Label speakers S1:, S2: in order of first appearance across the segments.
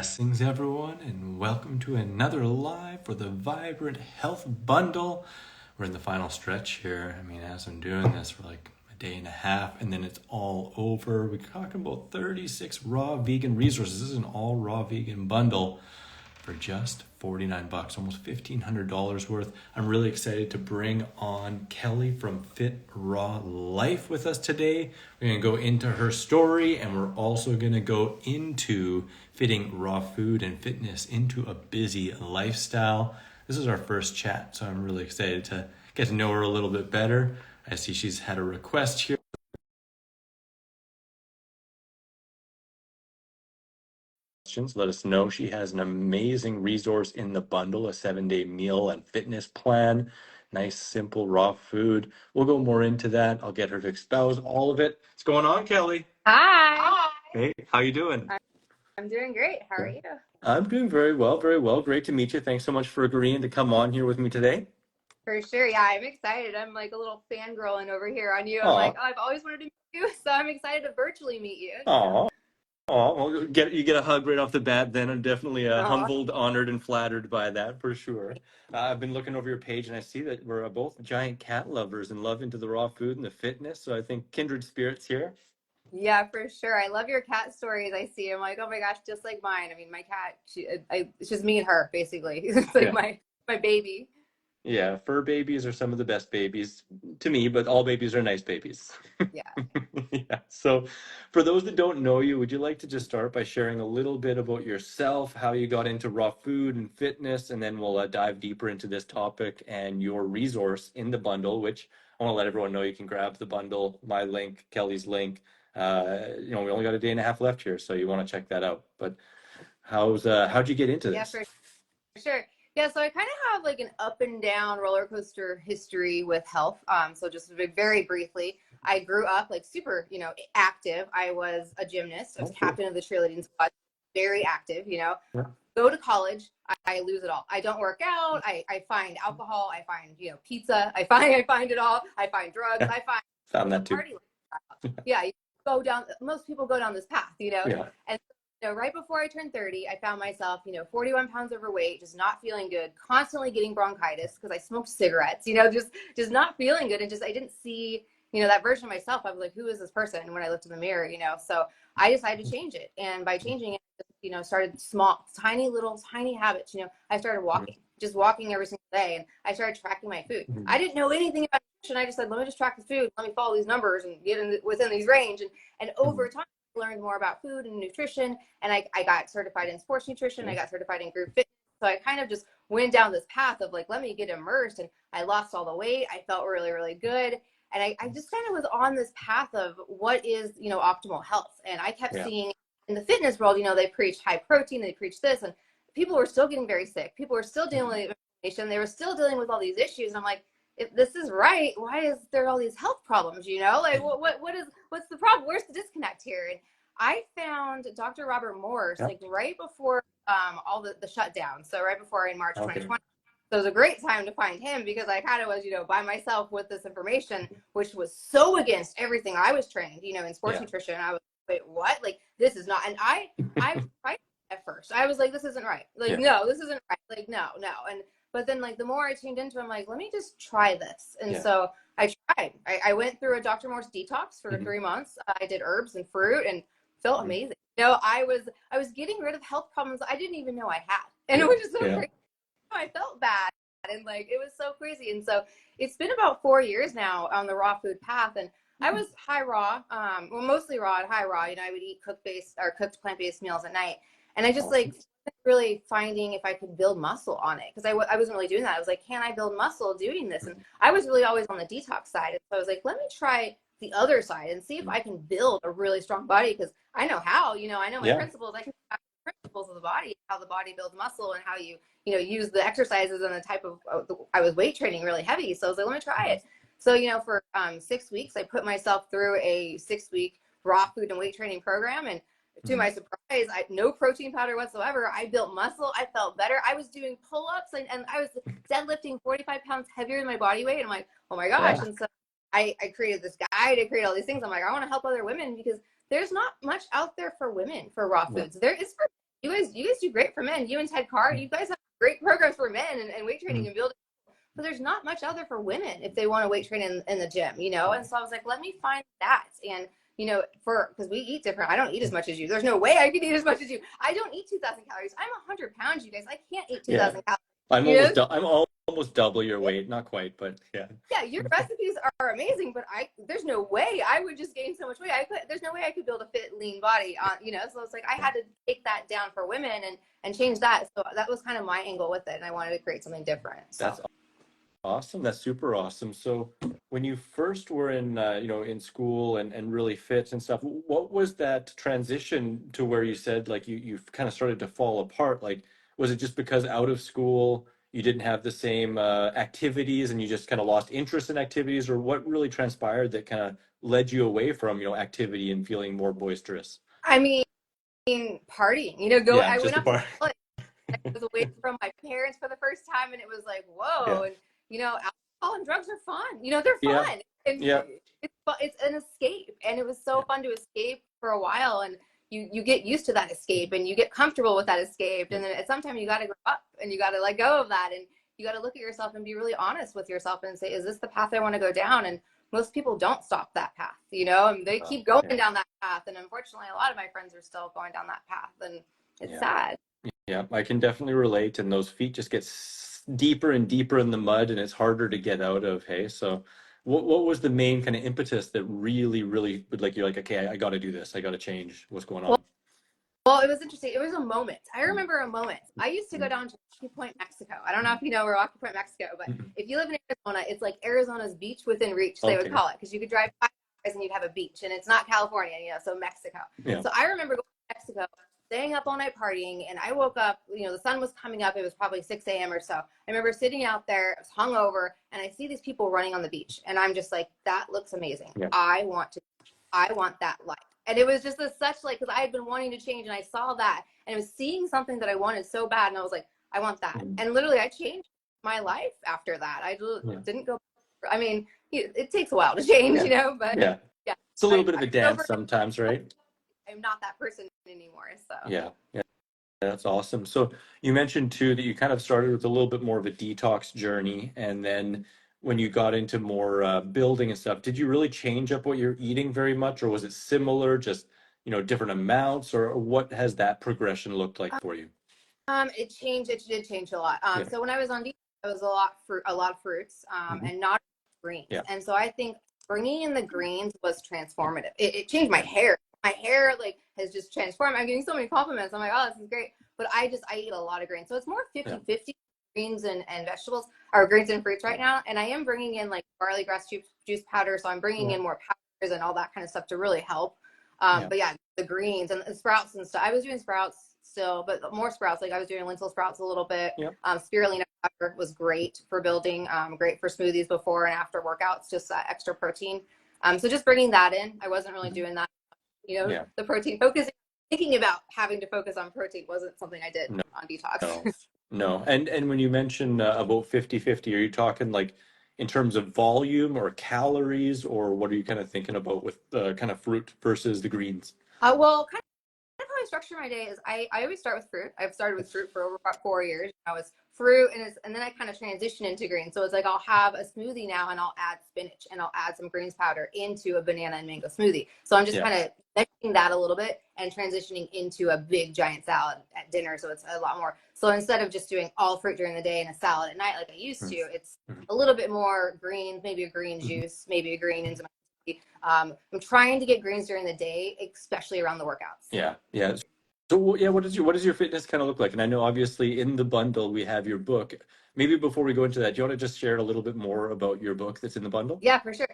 S1: Blessings, everyone, and welcome to another live for the Vibrant Health Bundle. We're in the final stretch here. As I'm doing this for like a day and a half, and then it's all over. We're talking about 36 raw vegan resources. This is an all raw vegan bundle for just 49 bucks, almost $1,500 worth. I'm really excited to bring on Kelly from Fit Raw Life with us today. We're going to go into her story, and we're also going to go into fitting raw food and fitness into a busy lifestyle. This is our first chat, so I'm really excited to get to know her a little bit better. I see she's had a request here. Let us know. She has an amazing resource in the bundle, a 7-day meal and fitness plan. Nice, simple, raw food. We'll go more into that. I'll get her to espouse all of it. What's going on, Kelly?
S2: Hi.
S1: Hey, how you doing?
S2: I'm doing great. How are you?
S1: I'm doing very well, very well. Great to meet you. Thanks so much for agreeing to come on here with me today.
S2: For sure. Yeah, I'm excited. I'm like a little fangirling over here on you. I'm like,
S1: Aw,
S2: oh, I've always wanted to meet you, so I'm excited to virtually meet you.
S1: aw. Oh, well, you get a hug right off the bat. Then I'm definitely
S2: Oh,
S1: humbled, honored, and flattered by that for sure. I've been looking over your page, and I see that we're both giant cat lovers and love into the raw food and the fitness. So I think kindred spirits here.
S2: yeah, for sure. I love your cat stories. I see. I'm like, oh my gosh, just like mine. My cat. It's just me and her basically. It's like
S1: Yeah.
S2: my baby.
S1: Yeah, fur babies are some of the best babies to me, but all babies are nice babies.
S2: Yeah.
S1: Yeah. So, for those that don't know you, would you like to just start by sharing a little bit about yourself, how you got into raw food and fitness, and then we'll dive deeper into this topic and your resource in the bundle, which I want to let everyone know you can grab the bundle, my link, Kelly's link. We only got a day and a half left here, so you want to check that out. But how'd you get into
S2: Yeah,
S1: this?
S2: for sure. Yeah, so I kind of have like an up and down roller coaster history with health. So just very briefly, I grew up like super, active. I was a gymnast. I was
S1: Oh, cool.
S2: captain of the cheerleading squad, very active.
S1: Yeah.
S2: Go to college, I lose it all. I don't work out. I find alcohol. I find pizza. I find it all. I find drugs.
S1: Yeah.
S2: I find
S1: Found
S2: the
S1: that too.
S2: party lifestyle. Yeah, you go down. Most people go down this path.
S1: Yeah.
S2: And right before I turned 30, I found myself, 41 pounds overweight, just not feeling good, constantly getting bronchitis because I smoked cigarettes, just not feeling good. And just, I didn't see, that version of myself. I was like, who is this person when I looked in the mirror? So I decided to change it. And by changing it, started small, tiny habits. I started walking, just walking every single day. And I started tracking my food.
S1: Mhm.
S2: I didn't know anything about nutrition. I just said, let me just track the food. Let me follow these numbers and get within these range. And over time, I learned more about food and nutrition. And I got certified in sports nutrition. I got certified in group fitness. So I kind of just went down this path of like, let me get immersed. And I lost all the weight. I felt really, really good. And I just kind of was on this path of what is, optimal health. And I kept
S1: Yeah.
S2: seeing in the fitness world, they preach high protein, they preach this, and people were still getting very sick. People were still dealing with inflammation. They were still dealing with all these issues. And I'm like, if this is right, why is there all these health problems? Like what's the problem? Where's the disconnect here? And I found Dr. Robert Morse
S1: Yeah.
S2: like right before all the shutdown. So right before in March
S1: Okay.
S2: 2020. So it was a great time to find him because I kind of was, by myself with this information, which was so against everything I was trained, in sports
S1: Yeah.
S2: nutrition. I was, wait, what? Like, this is not. And I was right at first. I was like, this isn't right. Like,
S1: Yeah.
S2: no, this isn't right. Like, no. But then like the more I tuned into it, I'm like, let me just try this. And
S1: Yeah.
S2: so I tried. I went through a Dr. Morse detox for
S1: Mhm.
S2: 3 months. I did herbs and fruit and felt
S1: Mhm.
S2: amazing. I was getting rid of health problems I didn't even know I had. And it
S1: Yeah.
S2: was just so
S1: Yeah.
S2: crazy. I felt bad. And like, it was so crazy. And so it's been about 4 years now on the raw food path. And I was high raw, well, mostly raw and high raw. I would eat cooked plant-based meals at night. And I just like
S1: Awesome.
S2: really finding if I could build muscle on it. Cause I wasn't really doing that. I was like, can I build muscle doing this? And I was really always on the detox side. And so I was like, let me try the other side and see if I can build a really strong body. Cause I know how, I know my
S1: Yeah.
S2: principles. I can principles of the body, how the body builds muscle and how you use the exercises and the type of, I was weight training really heavy. So I was like, let me try it. So, for 6 weeks, I put myself through a 6-week raw food and weight training program. And to
S1: Mhm.
S2: my surprise, no protein powder whatsoever. I built muscle. I felt better. I was doing pull-ups and I was deadlifting 45 pounds heavier than my body weight. And I'm like, oh my gosh.
S1: Yeah.
S2: And so I created this guide. I created all these things. I'm like, I want to help other women because there's not much out there for women for raw
S1: Yeah.
S2: foods. There is for you guys do great for men. You and Ted Carr, you guys have great programs for men and weight training and building. But there's not much out there for women if they want to weight train in the gym, you know? And so I was like, let me find that. And, you know, because we eat different. I don't eat as much as you. There's no way I could eat as much as you. I don't eat 2,000 calories. I'm 100 pounds, you guys. I can't eat 2,000 calories.
S1: I'm almost double your weight. Not quite, but yeah.
S2: Yeah, your recipes are amazing, but there's no way I would just gain so much weight. There's no way I could build a fit, lean body on, you know. So it's like I had to take that down for women and change that. So that was kind of my angle with it, and I wanted to create something different. So.
S1: That's awesome. That's super awesome. So when you first were in, in school and really fit and stuff, what was that transition to where you said like you kind of started to fall apart? Like, was it just because out of school you didn't have the same activities and you just kind of lost interest in activities, or what really transpired that kind of led you away from, activity and feeling more boisterous?
S2: I mean, partying,
S1: Yeah,
S2: I
S1: just
S2: went
S1: the
S2: off to
S1: part.
S2: college. I was away from my parents for the first time, and it was like, whoa.
S1: Yeah.
S2: And, alcohol and drugs are fun. They're
S1: Yeah.
S2: fun. And
S1: Yeah.
S2: it's an escape. And it was so fun to escape for a while. And you get used to that escape and you get comfortable with that escape. And then at some time you got to grow up and you got to let go of that. And you got to look at yourself and be really honest with yourself and say, is this the path I want to go down? And most people don't stop that path, and they keep going down that path. And unfortunately, a lot of my friends are still going down that path. And it's sad.
S1: Yeah, I can definitely relate. And those feet just get deeper and deeper in the mud, and it's harder to get out of. Hey, so what was the main kind of impetus that really, really would like you're like, okay, I got to do this. I got to change what's going on.
S2: Well, it was interesting. It was a moment. I remember a moment. I used to go down to Rocky Point, Mexico. I don't know if you know where Rocky Point, Mexico, but if you live in Arizona, it's like Arizona's beach within reach, they would call it, because you could drive 5 hours and you'd have a beach, and it's not California, so Mexico.
S1: Yeah.
S2: So I remember going to Mexico, staying up all night partying, and I woke up, the sun was coming up. It was probably 6 a.m. or so. I remember sitting out there, I was hungover, and I see these people running on the beach, and I'm just like, that looks amazing. Yeah. I want that life. And it was just such because I had been wanting to change, and I saw that, and I was seeing something that I wanted so bad, and I was like, I want that. And literally I changed my life after that. I didn't go, I mean, it takes a while to change, but
S1: yeah, it's a little bit of a dance sometimes, right?
S2: I'm not that person anymore. So
S1: yeah, that's awesome. So you mentioned too that you kind of started with a little bit more of a detox journey, and then when you got into more building and stuff, did you really change up what you're eating very much, or was it similar, just different amounts, or what has that progression looked like for you?
S2: It changed. It did change a lot. So when I was on detox, it was a lot of fruits, and not greens. Yeah. And so I think bringing in the greens was transformative. It changed my hair. My hair has just transformed. I'm getting so many compliments. I'm like, oh, this is great. But I eat a lot of greens. So it's more 50-50 greens and vegetables, or greens and fruits right now. And I am bringing in barley grass juice powder. So I'm bringing in more powders and all that kind of stuff to really help. But yeah, the greens and the sprouts and stuff. I was doing sprouts still, but more sprouts. I was doing lentil sprouts a little bit. Spirulina powder was great for building, great for smoothies before and after workouts, just that extra protein. So just bringing that in. I wasn't really doing that. The protein, thinking about having to focus on protein wasn't something I did on detox.
S1: No. And when you mention about 50-50, are you talking in terms of volume or calories, or what are you kind of thinking about with kind of fruit versus the greens?
S2: Well, kind of how I structure my day is I always start with fruit. I've started with fruit for over 4 years. I was fruit, and then I kind of transition into greens. So it's I'll have a smoothie now, and I'll add spinach, and I'll add some greens powder into a banana and mango smoothie. So I'm just kind of mixing that a little bit and transitioning into a big giant salad at dinner. So it's a lot more. So instead of just doing all fruit during the day and a salad at night like I used to, it's a little bit more greens, maybe a green juice, maybe a green into my I'm trying to get greens during the day, especially around the workouts.
S1: Yeah. So what does your fitness kind of look like? And I know obviously in the bundle we have your book. Maybe before we go into that, do you want to just share a little bit more about your book that's in the bundle?
S2: Yeah, for sure.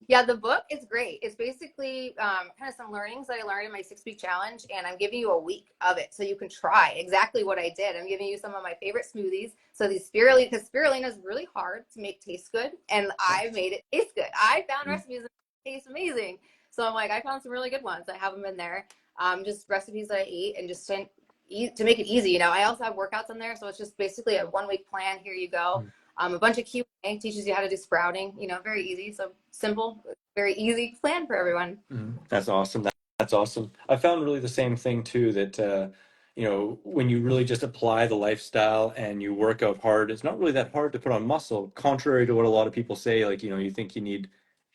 S2: Yeah, the book is great. It's basically kind of some learnings that I learned in my 6-week challenge, and I'm giving you a week of it so you can try exactly what I did. I'm giving you some of my favorite smoothies. So these spirulina, because spirulina is really hard to make taste good, and I made it taste good. I found recipes that taste amazing. So I found some really good ones. I have them in there. Just recipes that I eat, and just to make it easy. I also have workouts in there, so it's just basically a 1-week plan. Here you go. A bunch of Q&A teaches you how to do sprouting, very easy. So simple, very easy plan for everyone.
S1: That's awesome. That's awesome. I found really the same thing too, that, when you really just apply the lifestyle and you work out hard, it's not really that hard to put on muscle, contrary to what a lot of people say. Like, you think you need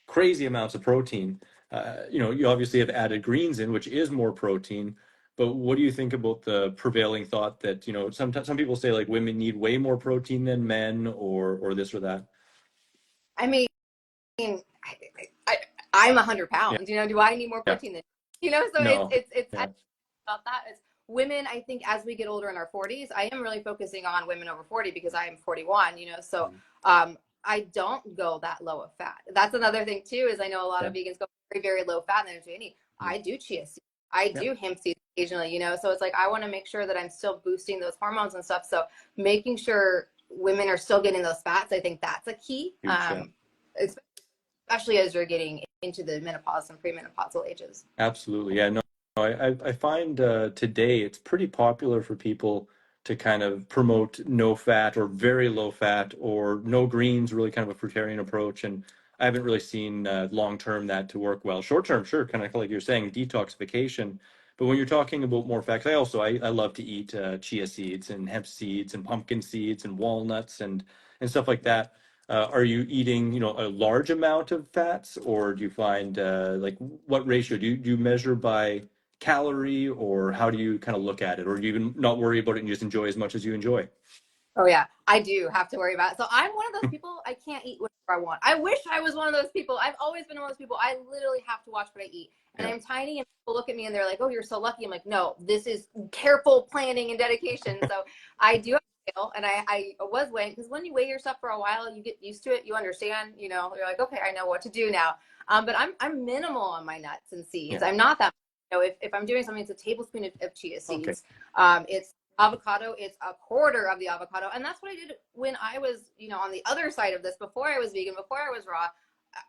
S1: crazy amounts of protein. You obviously have added greens in, which is more protein. But what do you think about the prevailing thought that, some people say like women need way more protein than men or this or that?
S2: I mean, I, I, I'm 100
S1: Yeah.
S2: pounds. Do I need more
S1: Yeah.
S2: protein than so
S1: No.
S2: it's
S1: Yeah.
S2: about that. It's women. I think as we get older in our 40s, I am really focusing on women over 40 because I am 41. So
S1: Mhm.
S2: I don't go that low of fat. That's another thing too. Is I know a lot
S1: Yeah.
S2: of vegans go very very low fat, and they're saying,
S1: Mhm.
S2: I do chia seeds. I
S1: Yeah.
S2: do hemp seeds occasionally. So it's like I want to make sure that I'm still boosting those hormones and stuff. So making sure women are still getting those fats, I think that's a key.
S1: Huge. Yeah.
S2: Especially as you're getting into the menopause and premenopausal ages.
S1: Absolutely. Yeah, no, I find today it's pretty popular for people to kind of promote no fat or very low fat or no greens, really kind of a fruitarian approach. And I haven't really seen long term that to work well. Short term, sure, kind of like you're saying, detoxification. But when you're talking about more fat, 'cause I love to eat chia seeds and hemp seeds and pumpkin seeds and walnuts and stuff like that. Are you eating, a large amount of fats, or do you find like what ratio do you measure by calorie, or how do you kind of look at it, or do you even not worry about it and just enjoy as much as you enjoy?
S2: Oh yeah, I do have to worry about it. So I'm one of those people, I can't eat whatever I want. I wish I was one of those people. I've always been one of those people. I literally have to watch what I eat. And
S1: Yeah.
S2: I'm tiny and people look at me and they're like, "Oh, you're so lucky." I'm like, "No, this is careful planning and dedication." So I do have to scale, and I was weighing, because when you weigh yourself for a while, you get used to it. You understand, you're like, "Okay, I know what to do now." But I'm minimal on my nuts and seeds.
S1: Yeah.
S2: I'm not that. If I'm doing something, it's a tablespoon of chia
S1: Okay.
S2: seeds. It's avocado, it's a quarter of the avocado. And that's what I did when I was, on the other side of this, before I was vegan, before I was raw.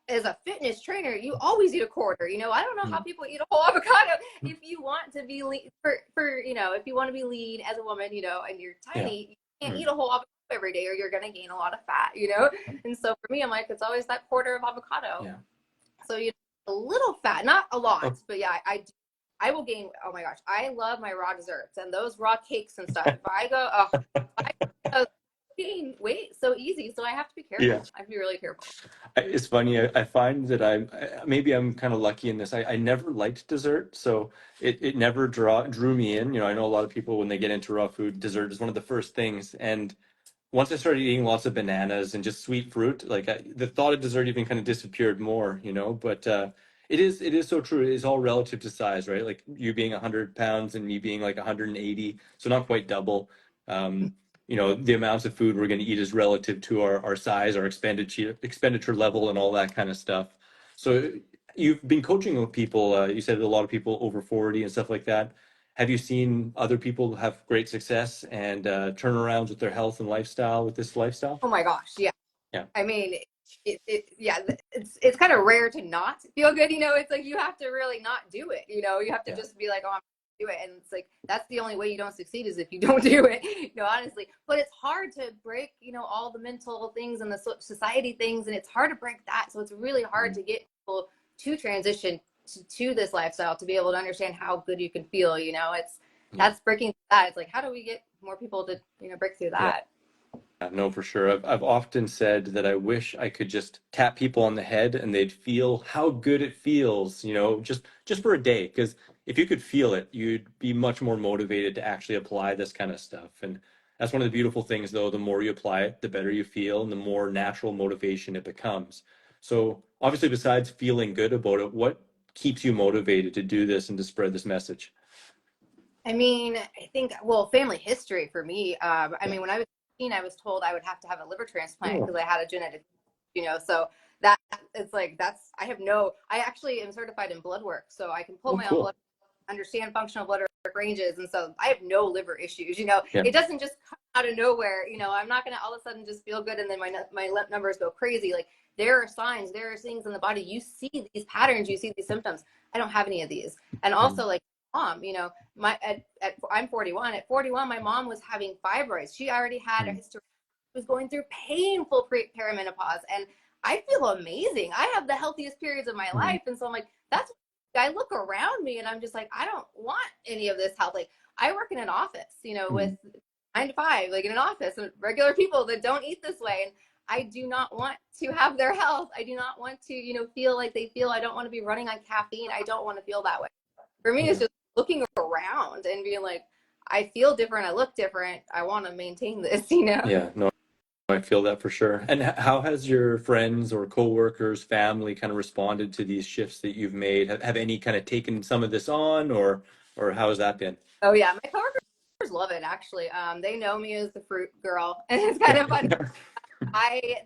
S2: As a fitness trainer, you always eat a quarter. I don't know how
S1: Mm.
S2: people eat a whole avocado. If you want to be lean, if you want to be lean as a woman, and you're
S1: Yeah.
S2: tiny, you can't
S1: Mm.
S2: eat a whole avocado every day or you're going to gain a lot of fat. And so for me, I'm like, it's always that quarter of avocado.
S1: Yeah.
S2: So a little fat, not a lot,
S1: Oh.
S2: but yeah, I will gain. Oh my gosh, I love my raw desserts and those raw cakes and stuff. If I go, oh, I gain weight so easy, so I have to be
S1: Yeah.
S2: careful. I have to be really careful.
S1: It's funny. I find that maybe I'm kind of lucky in this. I never liked dessert, so it never drew me in. I know a lot of people when they get into raw food, dessert is one of the first things. And once I started eating lots of bananas and just sweet fruit, like the thought of dessert even kind of disappeared more. But it is so true. It is all relative to size, right? Like you being 100 pounds and me being like 180, so not quite double. Um, the amounts of food we're going to eat is relative to our size, our expenditure level, and all that kind of stuff. So you've been coaching with people. You said a lot of people over 40 and stuff like that. Have you seen other people have great success and turnarounds with their health and lifestyle with this lifestyle?
S2: Oh my gosh, yeah.
S1: Yeah.
S2: I mean, yeah, it's kind of rare to not feel good. It's like you have to really not do it. You have to
S1: Yeah.
S2: just be like, oh, I'm gonna do it, and it's like that's the only way you don't succeed is if you don't do it. Honestly. But it's hard to break, all the mental things and the society things, and it's hard to break that. So it's really hard
S1: Mhm.
S2: to get people to transition to this lifestyle to be able to understand how good you can feel. It's
S1: Yeah.
S2: that's breaking that. It's like how do we get more people to break through
S1: Yeah.
S2: that?
S1: No, for sure. I've often said that I wish I could just tap people on the head and they'd feel how good it feels, just for a day. Because if you could feel it, you'd be much more motivated to actually apply this kind of stuff. And that's one of the beautiful things, though. The more you apply it, the better you feel, and the more natural motivation it becomes. So, obviously, besides feeling good about it, what keeps you motivated to do this and to spread this message?
S2: I mean, I think, well, family history for me. I
S1: Yeah.
S2: mean, when I was 18, I was told I would have to have a liver transplant
S1: Oh,
S2: because I had a genetic, so that it's like, I actually am certified in blood work. So I can pull
S1: oh,
S2: my own blood,
S1: cool.
S2: understand functional blood work ranges. And so I have no liver issues.
S1: Yeah.
S2: It doesn't just come out of nowhere. I'm not going to all of a sudden just feel good and then my numbers go crazy. Like there are signs, there are things in the body. You see these patterns, you see these symptoms. I don't have any of these. And
S1: Mhm.
S2: also, like, mom, I'm 41. At 41, my mom was having fibroids. She already had a
S1: Mhm.
S2: history. She was going through painful perimenopause, and I feel amazing. I have the healthiest periods of my
S1: Mhm.
S2: life, and so I'm like, that's. I look around me, and I'm just like, I don't want any of this health. Like, I work in an office, with 9 to 5, like in an office, and regular people that don't eat this way. And I do not want to have their health. I do not want to, feel like they feel. I don't want to be running on caffeine. I don't want to feel that way. For me, it's just looking around and being like, I feel different. I look different. I want to maintain this.
S1: Yeah, no, I feel that for sure. And how has your friends or coworkers, family kind of responded to these shifts that you've made? Have any kind of taken some of this on, or how has that been?
S2: Oh yeah, my coworkers love it actually. They know me as the fruit girl, and it's kind of funny.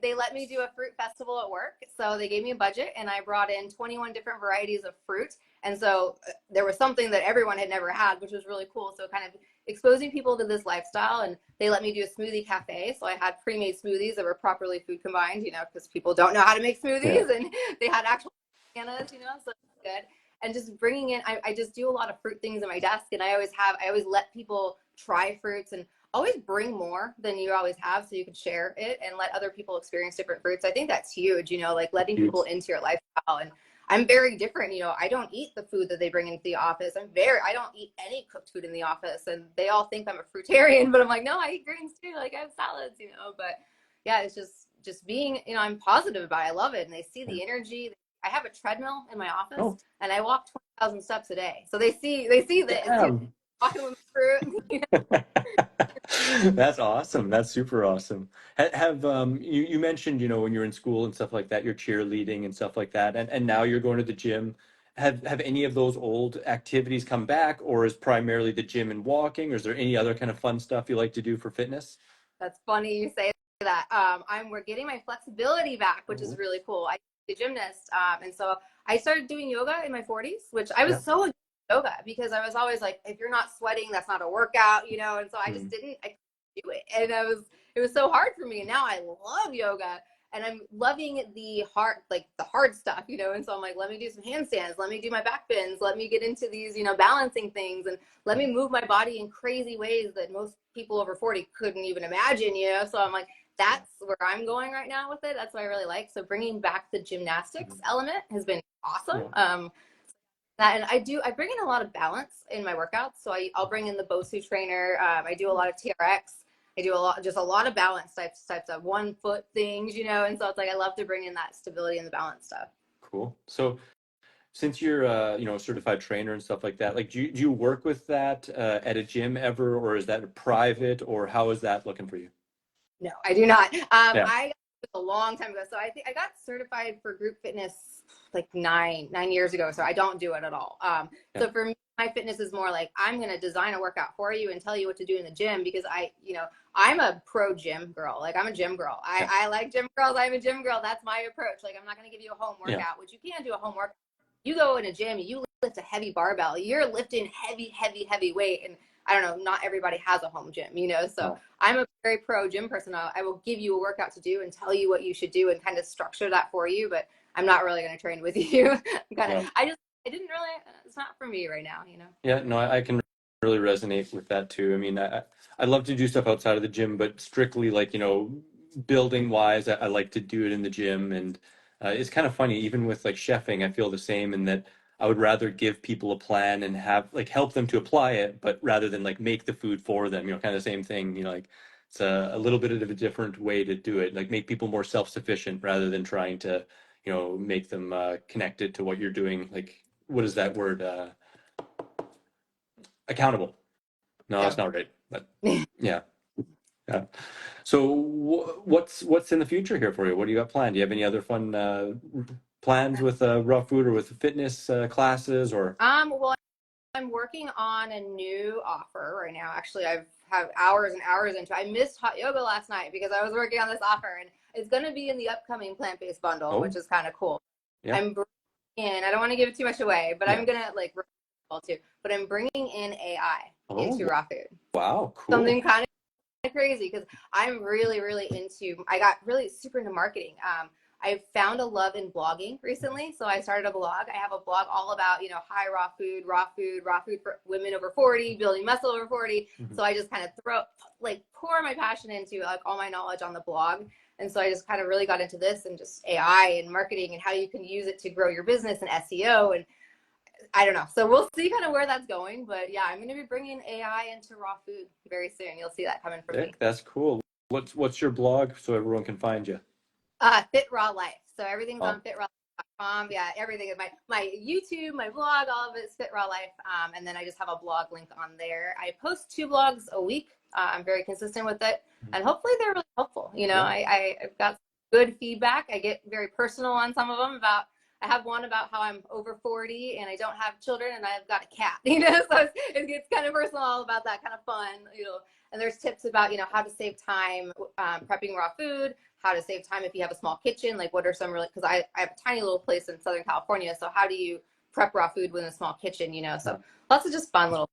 S2: They let me do a fruit festival at work. So they gave me a budget and I brought in 21 different varieties of fruit. And so there was something that everyone had never had, which was really cool. So kind of exposing people to this lifestyle. And they let me do a smoothie cafe. So I had pre-made smoothies that were properly food combined, because people don't know how to make smoothies, and they had actual bananas, so it's good. And just bringing in, I just do a lot of fruit things in my desk, and I always let people try fruits, and always bring more than you always have so you can share it and let other people experience different fruits. I think that's huge, like letting people into your lifestyle. And I'm very different. I don't eat the food that they bring into the office. I don't eat any cooked food in the office, and they all think I'm a fruitarian, but I'm like, no, I eat greens too. Like I have salads, but yeah, it's just being, I'm positive about it. I love it. And they see the energy. I have a treadmill in my office and I walk 20,000 steps a day. So they see this, walking with fruit.
S1: That's awesome. That's super awesome. Have you mentioned, when you're in school and stuff like that, you're cheerleading and stuff like that, and now you're going to the gym. Have any of those old activities come back, or is primarily the gym and walking, or is there any other kind of fun stuff you like to do for fitness?
S2: That's funny you say that. We're getting my flexibility back, which is really cool. I'm a gymnast, and so I started doing yoga in my 40s, which I was so against yoga because I was always like, if you're not sweating, that's not a workout, and so I just I couldn't do it, and it was so hard for me. And now I love yoga, and I'm loving the hard stuff, and so I'm like, let me do some handstands, let me do my back bends, let me get into these, balancing things, and let me move my body in crazy ways that most people over 40 couldn't even imagine, so I'm like, that's where I'm going right now with it. That's what I really like. So bringing back the gymnastics element has been awesome. And I bring in a lot of balance in my workouts. So I'll bring in the BOSU trainer. I do a lot of TRX. I do a lot of balance types of 1 foot things, and so it's like, I love to bring in that stability and the balance stuff.
S1: Cool. So since you're a certified trainer and stuff like that, like do you work with that at a gym ever, or is that private, or how is that looking for you?
S2: No, I do not.
S1: Yeah.
S2: I got it a long time ago. So I think I got certified for group fitness like nine years ago. So I don't do it at all. So for me, my fitness is more like, I'm going to design a workout for you and tell you what to do in the gym, because I'm a pro gym girl. Like I'm a gym girl. I like gym girls. I'm a gym girl. That's my approach. Like, I'm not going to give you a home workout, which you can do a home workout. You go in a gym, you lift a heavy barbell, you're lifting heavy weight. And I don't know, not everybody has a home gym, so I'm a very pro gym person. I will give you a workout to do and tell you what you should do and kind of structure that for you, but I'm not really going to train with you. I didn't really, it's not for me right now,
S1: Yeah, no, I can really resonate with that too. I mean, I love to do stuff outside of the gym, but strictly like, building wise, I like to do it in the gym. And it's kind of funny, even with like chefing, I feel the same in that I would rather give people a plan and have like help them to apply it, but rather than like make the food for them, kind of the same thing, like it's a little bit of a different way to do it, like make people more self-sufficient rather than trying to, make them connected to what you're doing. Like, what is that word? Accountable. No, that's not right. But yeah, yeah. So what's in the future here for you? What do you got planned? Do you have any other fun plans with raw food or with fitness classes or?
S2: Well, I'm working on a new offer right now. Actually, I've have hours and hours into. I missed hot yoga last night because I was working on this offer, and it's going to be in the upcoming plant-based bundle, which is kind of cool.
S1: Yeah.
S2: I'm bringing in. I don't want to give it too much away, but I'm gonna too. But I'm bringing in AI into raw food.
S1: Wow, cool.
S2: Something kind of crazy because I'm really into. I got really super into marketing. I found a love in blogging recently. So I started a blog. I have a blog all about, high raw food for women over 40, building muscle over 40. So I just kind of pour my passion into like all my knowledge on the blog. And so I just kind of really got into this and just AI and marketing and how you can use it to grow your business and SEO. And I don't know. So we'll see kind of where that's going. But yeah, I'm going to be bringing AI into raw food very soon. You'll see that coming from me.
S1: Dick, that's cool. What's your blog so everyone can find you?
S2: Fit Raw Life. So everything's
S1: Oh,
S2: on fitrawlife.com. Yeah, everything is my YouTube, my blog, all of it is Fit Raw Life. And then I just have a blog link on there. I post 2 blogs a week. I'm very consistent with it, and hopefully they're really helpful.
S1: yeah.
S2: I've got good feedback. I get very personal on some of them about. I have one about how I'm over 40 and I don't have children and I've got a cat, so it gets kind of personal about that, kind of fun. And there's tips about, how to save time prepping raw food, how to save time if you have a small kitchen, like what are some really, because I have a tiny little place in Southern California, so how do you prep raw food within a small kitchen, so lots of just fun little.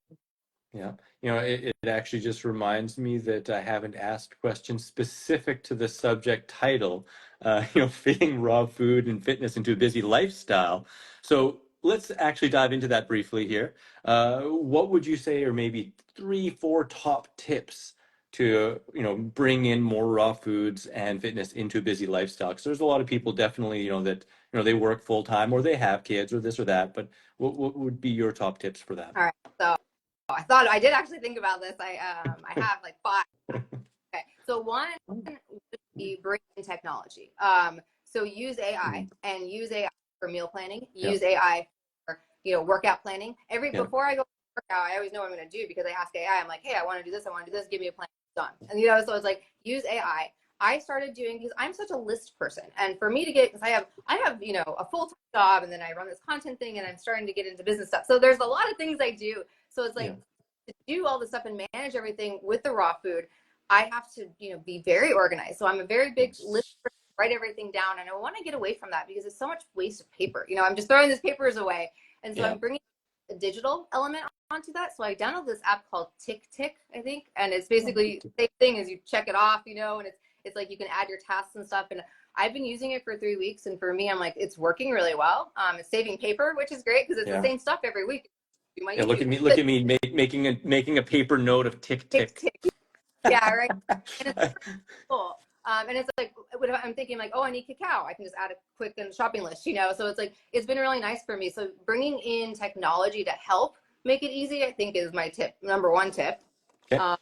S1: Yeah. It actually just reminds me that I haven't asked questions specific to the subject title, fitting raw food and fitness into a busy lifestyle. So let's actually dive into that briefly here. What would you say are maybe 3, 4 top tips to, bring in more raw foods and fitness into a busy lifestyle? Because there's a lot of people definitely, that, they work full time or they have kids or this or that, but what would be your top tips for that?
S2: All right, so I thought I did actually think about this. I have like 5. Okay, so one would be bring in technology. So use AI and use AI for meal planning.
S1: Yeah.
S2: Use AI for workout planning.
S1: Yeah.
S2: Before I go workout, I always know what I'm going to do because I ask AI. I'm like, hey, I want to do this. I want to do this. Give me a plan. Done. And so it's like use AI. I started doing because I'm such a list person, and for me to get, because I have a full time job, and then I run this content thing, and I'm starting to get into business stuff. So there's a lot of things I do. So it's like to do all the stuff and manage everything with the raw food. I have to, be very organized. So I'm a very big list, write everything down, and I want to get away from that because it's so much waste of paper. I'm just throwing these papers away, and so
S1: Yeah.
S2: I'm bringing a digital element onto that. So I downloaded this app called Tick, I think, and it's basically the same thing as you check it off, and it's like you can add your tasks and stuff. And I've been using it for 3 weeks, and for me, I'm like, it's working really well. It's saving paper, which is great because it's the
S1: Yeah.
S2: same stuff every week. Do my
S1: Yeah,
S2: YouTube.
S1: look at me making a paper note of tick
S2: Tick,
S1: tick.
S2: tick. Yeah, right. And it's cool. And it's like, I'm thinking like, oh, I need cacao. I can just add a quick shopping list, So it's like, it's been really nice for me. So bringing in technology to help make it easy, I think is my number 1 tip.
S1: Okay.
S2: Um,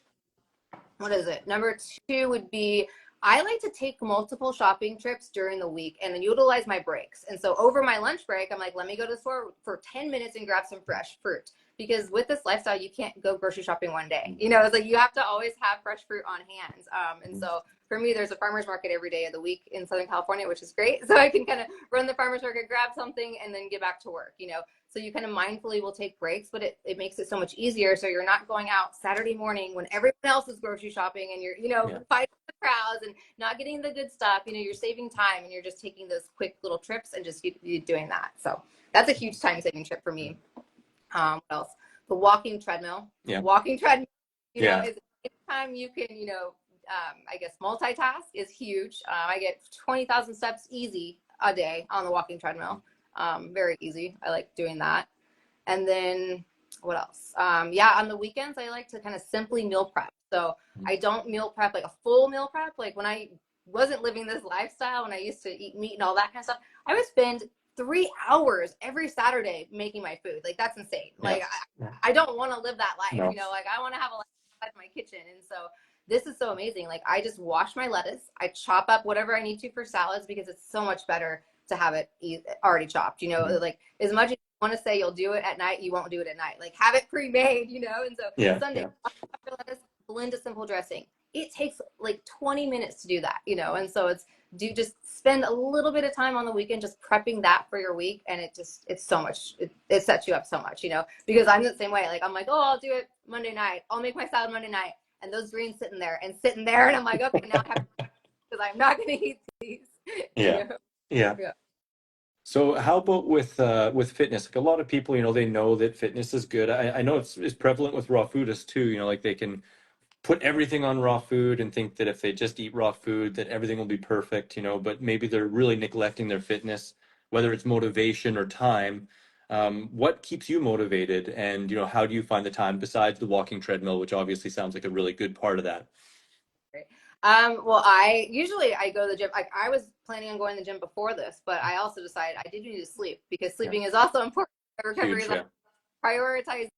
S2: what is it? Number 2 would be, I like to take multiple shopping trips during the week and then utilize my breaks. And so over my lunch break, I'm like, let me go to the store for 10 minutes and grab some fresh fruit. Because with this lifestyle, you can't go grocery shopping one day. It's like you have to always have fresh fruit on hand. And so for me, there's a farmer's market every day of the week in Southern California, which is great. So I can kind of run the farmer's market, grab something, and then get back to work. So you kind of mindfully will take breaks, but it makes it so much easier. So you're not going out Saturday morning when everyone else is grocery shopping and you're, fighting the crowds and not getting the good stuff. You're saving time and you're just taking those quick little trips and just doing that. So that's a huge time saving trip for me. What else? The walking treadmill.
S1: Yeah.
S2: Walking treadmill,
S1: Yeah.
S2: is anytime you can, I guess multitask is huge. I get 20,000 steps easy a day on the walking treadmill. Very easy. I like doing that. And then what else? On the weekends, I like to kind of simply meal prep. So I don't meal prep like a full meal prep. Like when I wasn't living this lifestyle, when I used to eat meat and all that kind of stuff, I would spend 3 hours every Saturday making my food. Like that's insane. Like I don't want to live that life,
S1: No.
S2: like I want to have a life outside my kitchen. And so this is so amazing. Like I just wash my lettuce. I chop up whatever I need to for salads because it's so much better to have it already chopped, like as much as you want to say you'll do it at night, you won't do it at night. Like have it pre-made, and so Sunday, lettuce, blend a simple dressing. It takes like 20 minutes to do that, and so just spend a little bit of time on the weekend just prepping that for your week, and it's so much, it sets you up so much, because I'm the same way. Like I'm like, oh, I'll do it Monday night, I'll make my salad Monday night, and those greens sitting there, and I'm like, okay, now I have because I'm not going to eat these.
S1: Yeah. Yeah. So how about with fitness? Like a lot of people, they know that fitness is good. I know it's prevalent with raw foodists too, like they can put everything on raw food and think that if they just eat raw food that everything will be perfect, but maybe they're really neglecting their fitness, whether it's motivation or time. What keeps you motivated, and how do you find the time besides the walking treadmill, which obviously sounds like a really good part of that?
S2: Well, I go to the gym. I was planning on going to the gym before this, but I also decided I did need to sleep because sleeping is also important. recovery
S1: Huge,
S2: is
S1: yeah.
S2: prioritizing,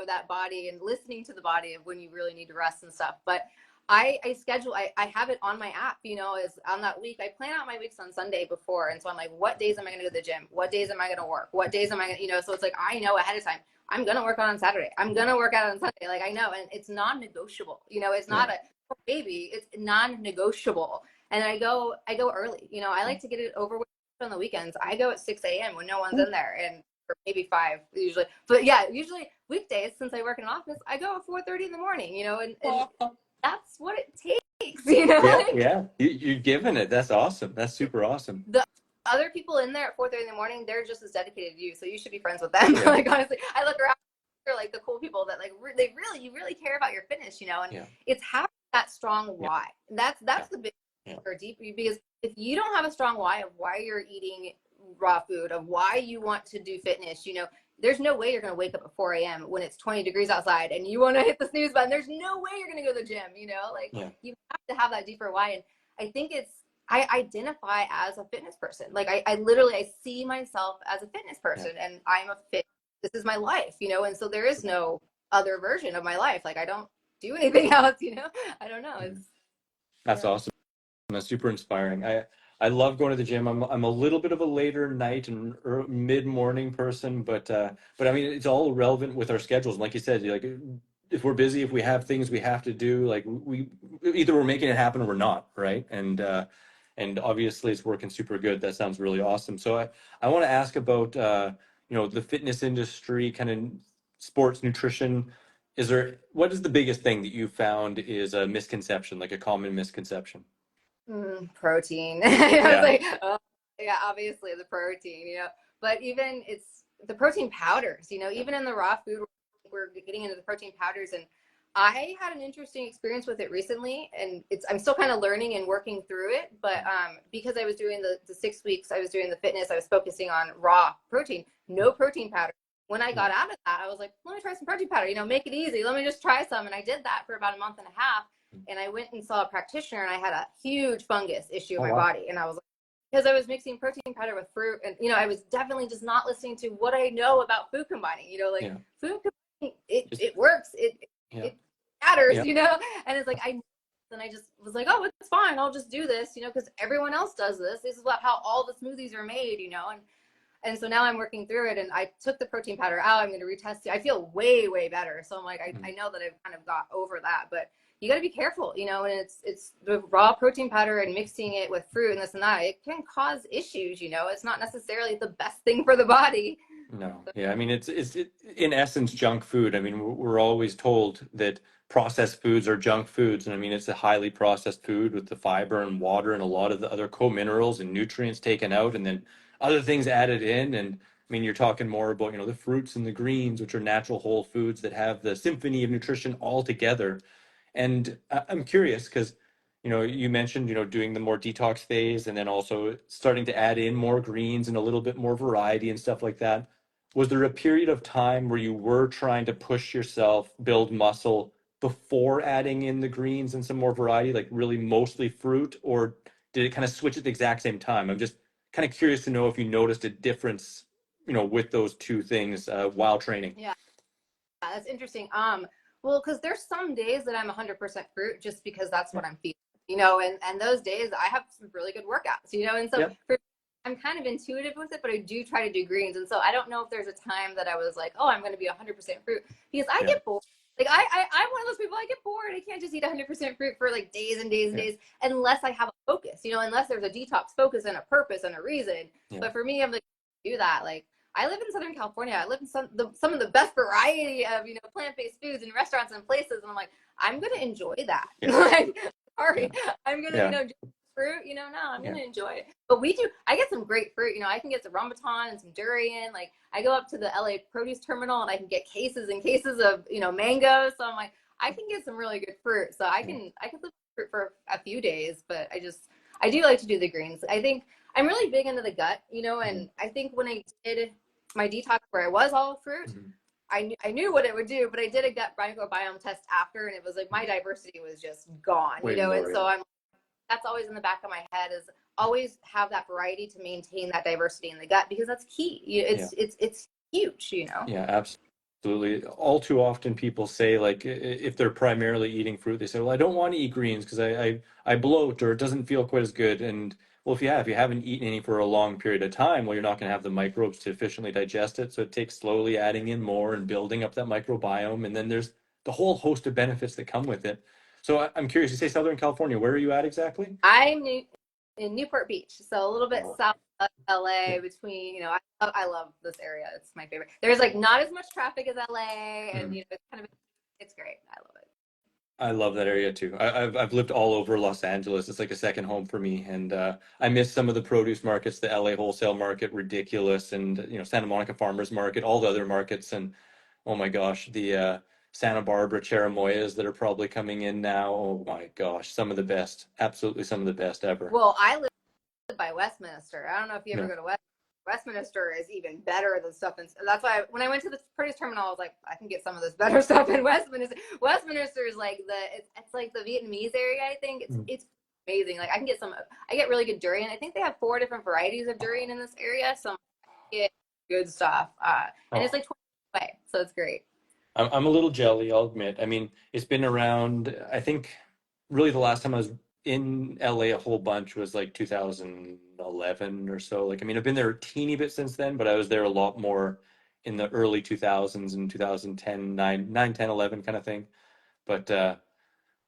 S2: that body and listening to the body of when you really need to rest and stuff. But I schedule, I have it on my app, is on that week. I plan out my weeks on Sunday before. And so I'm like, what days am I going to go to the gym? What days am I going to work? What days am I going to, so it's like, I know ahead of time, I'm going to work on Saturday. I'm going to work out on Sunday. Like I know, and it's non-negotiable, it's not
S1: Yeah.
S2: a baby, it's non-negotiable. And I go early, I like to get it over with on the weekends. I go at 6 a.m. when no one's in there, and or maybe 5 usually. But yeah, usually weekdays, since I work in an office, I go at 4:30 in the morning, and that's what it takes,
S1: Yeah,
S2: like
S1: yeah. You're giving it. That's awesome. That's super awesome.
S2: the other people in there at 4:30 in the morning, they're just as dedicated to you, so you should be friends with them.
S1: Yeah.
S2: Like honestly, I look around, they're like the cool people that like you really care about your fitness, and
S1: Yeah.
S2: it's having that strong
S1: Yeah.
S2: why.
S1: Yeah.
S2: That's the big
S1: Yeah.
S2: or deep, because if you don't have a strong why of why you're eating raw food, of why you want to do fitness, there's no way you're going to wake up at 4 a.m. when it's 20 degrees outside and you want to hit the snooze button. There's no way you're going to go to the gym, like
S1: Yeah.
S2: you have to have that deeper why. And I think I identify as a fitness person. Like I literally, I see myself as a fitness person,
S1: Yeah.
S2: and I'm a fit. This is my life, and so there is no other version of my life. Like I don't do anything else, I don't know. It's,
S1: That's
S2: yeah.
S1: awesome. That's super inspiring. I love going to the gym. I'm a little bit of a later night and mid morning person, but I mean it's all relevant with our schedules. And like you said, like if we're busy, if we have things we have to do, like we either we're making it happen or we're not, right? And obviously it's working super good. That sounds really awesome. So I want to ask about the fitness industry, kind of sports nutrition. What is the biggest thing that you found is a misconception, like a common misconception?
S2: Protein. I was
S1: Yeah.
S2: like, oh, yeah, obviously the protein, but even it's the protein powders, even in the raw food, we're getting into the protein powders. And I had an interesting experience with it recently, and I'm still kind of learning and working through it. But because I was doing the 6 weeks, I was doing the fitness, I was focusing on raw protein, no protein powder. When I got out of that, I was like, let me try some protein powder, make it easy. Let me just try some. And I did that for about a month and a half. And I went and saw a practitioner, and I had a huge fungus issue in
S1: Oh
S2: my
S1: wow.
S2: body. And I was like, because I was mixing protein powder with fruit, and I was definitely just not listening to what I know about food combining. Like
S1: Yeah.
S2: food combining, it
S1: Just
S2: it works,
S1: yeah.
S2: it matters,
S1: Yeah.
S2: And it's like and I just was like, oh, it's fine, I'll just do this, because everyone else does this. This is how all the smoothies are made, and so now I'm working through it, and I took the protein powder out. I'm going to retest it. I feel way, way better. So I'm like, I know that I've kind of got over that, but you got to be careful, and it's the raw protein powder and mixing it with fruit and this and that. It can cause issues, it's not necessarily the best thing for the body.
S1: No. Yeah. I mean, it's in essence junk food. I mean, we're always told that processed foods are junk foods, and I mean, it's a highly processed food with the fiber and water and a lot of the other co-minerals and nutrients taken out, and then other things added in. And I mean, you're talking more about, the fruits and the greens, which are natural whole foods that have the symphony of nutrition all together. And I'm curious because, you mentioned, doing the more detox phase and then also starting to add in more greens and a little bit more variety and stuff like that. Was there a period of time where you were trying to push yourself, build muscle before adding in the greens and some more variety, like really mostly fruit, or did it kind of switch at the exact same time? I'm just kind of curious to know if you noticed a difference, with those two things while training.
S2: Yeah, that's interesting. Well, because there's some days that I'm 100% fruit just because that's
S1: Yeah.
S2: what I'm feeling, and those days I have some really good workouts, and so
S1: Yep.
S2: I'm kind of intuitive with it, but I do try to do greens. And so I don't know if there's a time that I was like, oh, I'm going to be 100% fruit, because I
S1: Yeah.
S2: get bored. Like I'm one of those people, I get bored. I can't just eat 100% fruit for like days and days and
S1: Yeah.
S2: days unless I have a focus, unless there's a detox focus and a purpose and a reason.
S1: Yeah.
S2: But for me, I'm like, do that. Like I live in Southern California. I live in some of the best variety of, plant-based foods and restaurants and places. And I'm like, I'm going to enjoy that.
S1: Yeah.
S2: Like, sorry,
S1: Yeah.
S2: I'm going to,
S1: Yeah.
S2: fruit, no, I'm
S1: Yeah.
S2: gonna enjoy it. But I get some great fruit, I can get some rambutan and some durian. Like I go up to the LA produce terminal and I can get cases and cases of, mango. So I'm like, I can get some really good fruit. So I
S1: Yeah.
S2: can live fruit for a few days, but I do like to do the greens. I think I'm really big into the gut,
S1: Mhm.
S2: and I think when I did my detox where I was all fruit,
S1: Mhm.
S2: I knew what it would do, but I did a gut microbiome test after, and it was like my diversity was just gone,
S1: Way
S2: and
S1: lower,
S2: so
S1: yeah.
S2: that's always in the back of my head, is always have that variety to maintain that diversity in the gut, because that's key.
S1: Yeah.
S2: It's huge, you know.
S1: Yeah, absolutely. All too often people say like if they're primarily eating fruit, they say, "Well, I don't want to eat greens because I bloat or it doesn't feel quite as good." And well, if you haven't eaten any for a long period of time, well, you're not going to have the microbes to efficiently digest it. So it takes slowly adding in more and building up that microbiome. And then there's the whole host of benefits that come with it. So I'm curious, you say Southern California, where are you at exactly?
S2: I'm in Newport Beach, so a little bit
S1: Oh,
S2: south of
S1: yeah.
S2: LA. Between, I love this area. It's my favorite. There's like not as much traffic as LA, and
S1: Mm.
S2: it's kind of it's great. I love it.
S1: I love that area too. I've lived all over Los Angeles. It's like a second home for me, and I miss some of the produce markets, the LA wholesale market, ridiculous, and Santa Monica Farmers Market, all the other markets, and oh my gosh, the Santa Barbara cherimoyas that are probably coming in now. Oh my gosh, some of the best, absolutely some of the best ever.
S2: Well, I live by Westminster. I don't know if you ever
S1: Yeah.
S2: go to Westminster is even better than stuff, and that's why when I went to the produce terminal, I was like, I can get some of this better stuff in Westminster. Westminster is like it's like the Vietnamese area. I think
S1: Mm.
S2: it's amazing. Like I get really good durian. I think they have 4 different varieties of durian in this area, so I get good stuff. And it's
S1: Oh.
S2: like 20 away, so it's great.
S1: I'm a little jelly, I'll admit. I mean, it's been around, I think really the last time I was in LA a whole bunch was like 2011 or so. Like, I mean, I've been there a teeny bit since then, but I was there a lot more in the early 2000s and 2010, 9, 10, 11 kind of thing. But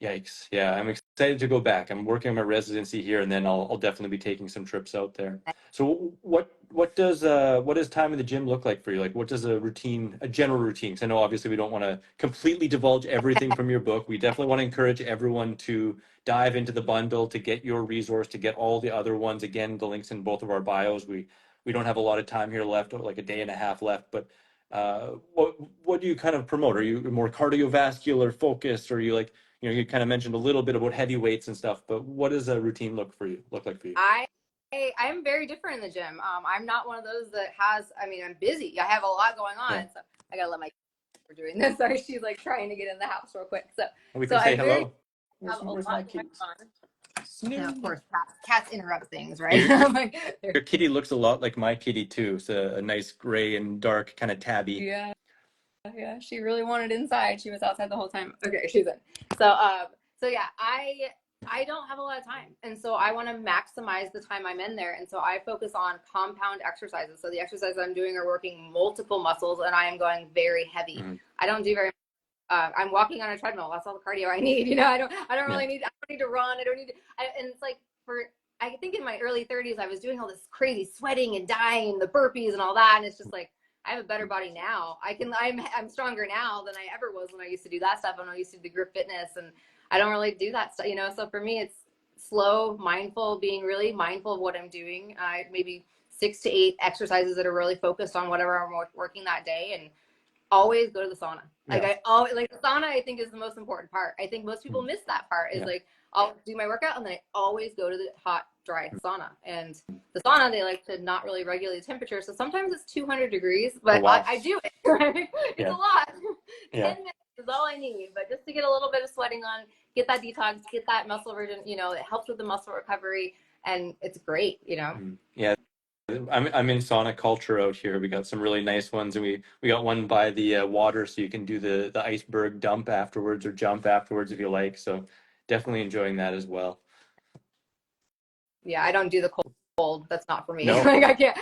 S1: yikes. Yeah, I'm excited to go back. I'm working on my residency here, and then I'll definitely be taking some trips out there. So what does time in the gym look like for you? Like what does a routine, a general routine? Because I know obviously we don't want to completely divulge everything from your book. We definitely want to encourage everyone to dive into the bundle to get your resource, to get all the other ones. Again, the links in both of our bios. We don't have a lot of time here left, like a day and a half left, but what do you kind of promote? Are you more cardiovascular focused, or are you like you kind of mentioned a little bit about heavy weights and stuff, but what does a routine look like for you?
S2: I I'm very different in the gym. I'm not one of those that has. I mean, I'm busy. I have a lot going
S1: Yeah.
S2: on, so I gotta let my for doing this. Sorry, she's like trying to get in the house real quick. So
S1: And we
S2: so
S1: can say
S2: I'm very
S1: hello.
S2: have a
S1: Where's my
S2: lot going
S1: kitty?
S2: on. And of
S1: Snoo.
S2: course, cats interrupt things, right?
S1: Your, your,
S2: I'm like,
S1: your kitty looks a lot like my kitty too. It's a nice gray and dark kind of tabby.
S2: yeah, yeah. She really wanted inside. She was outside the whole time. Okay, she's in. So so yeah, I don't have a lot of time, and so I want to maximize the time I'm in there, and so I focus on compound exercises. So the exercises I'm doing are working multiple muscles, and I am going very heavy.
S1: Mm,
S2: I don't do very I'm walking on a treadmill. That's all the cardio I need. I don't
S1: yeah.
S2: really need, I don't need to run. I don't need to, and it's like I think in my early 30s, I was doing all this crazy sweating and dying and the burpees and all that. And it's just like, I have a better body now. I'm stronger now than I ever was when I used to do that stuff. When I used to do the group fitness, and I don't really do that stuff, So for me, it's slow, mindful, being really mindful of what I'm doing. Maybe 6 to 8 exercises that are really focused on whatever I'm working that day, and always go to the sauna. Like
S1: Yeah.
S2: I always like the sauna. I think is the most important part. I think most people
S1: Mm,
S2: miss that part. Is
S1: yeah.
S2: like I'll do my workout and then I always go to the hot, dry sauna. And the sauna, they like to not really regulate the temperature, so sometimes it's 200 degrees,
S1: Oh
S2: but
S1: wow.
S2: I do it. Right? It's a
S1: Yeah.
S2: lot.
S1: Yeah.
S2: 10 minutes is all I need, but just to get a little bit of sweating on, get that detox, get that muscle virgin. It helps with the muscle recovery, and it's great.
S1: Mm, yeah. I'm in sauna culture out here. We got some really nice ones, and we got one by the water, so you can do the iceberg dump afterwards or jump afterwards if you like. So definitely enjoying that as well.
S2: Yeah, I don't do the cold. That's not for me.
S1: No.
S2: Like I can't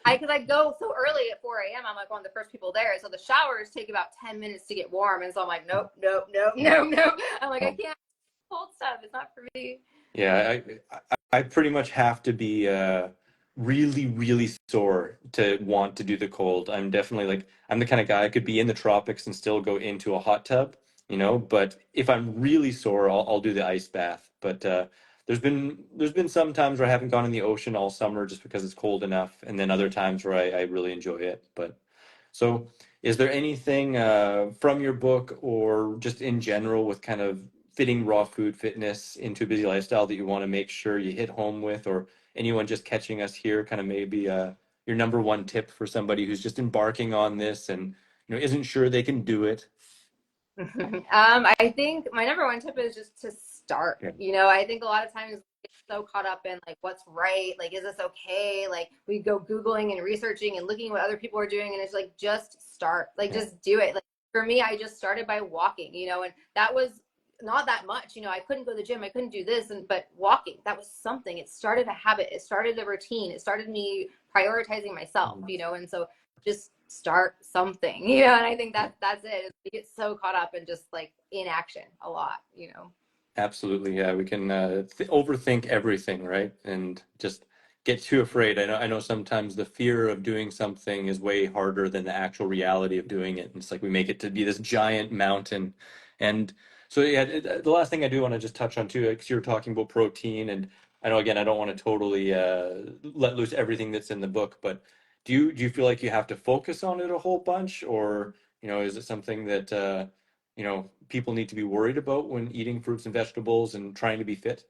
S2: because I go so early at 4 a.m. I'm like one of the first people there. So the showers take about 10 minutes to get warm. And so I'm like, nope, nope, nope, nope, nope. I'm like, I
S1: Oh.
S2: can't cold stuff. It's not for me.
S1: Yeah, I pretty much have to be really, really sore to want to do the cold. I'm definitely like I'm the kind of guy I could be in the tropics and still go into a hot tub. But if I'm really sore, I'll do the ice bath. But there's been some times where I haven't gone in the ocean all summer just because it's cold enough, and then other times where I really enjoy it. But so, is there anything from your book or just in general with kind of fitting raw food fitness into a busy lifestyle that you want to make sure you hit home with, or anyone just catching us here, kind of maybe your number one tip for somebody who's just embarking on this and isn't sure they can do it?
S2: I think my number one tip is just to start.
S1: Yeah.
S2: I think a lot of times so caught up in like what's right, like is this okay? Like we go Googling and researching and looking at what other people are doing, and it's like just start, like
S1: Yeah.
S2: just do it. Like for me, I just started by walking, and that was not that much. I couldn't go to the gym, I couldn't do this, and but walking, that was something. It started a habit, it started a routine, it started me prioritizing myself, and so just start something, and I think
S1: Yeah.
S2: that's it. We get so caught up in just like inaction a lot.
S1: Absolutely, yeah. We can overthink everything, right? And just get too afraid. I know sometimes the fear of doing something is way harder than the actual reality of doing it. And it's like we make it to be this giant mountain. And so, yeah, the last thing I do want to just touch on too, because you were talking about protein, and I know again, I don't want to totally let loose everything that's in the book, but do you feel like you have to focus on it a whole bunch, or is it something that people need to be worried about when eating fruits and vegetables and trying to be fit?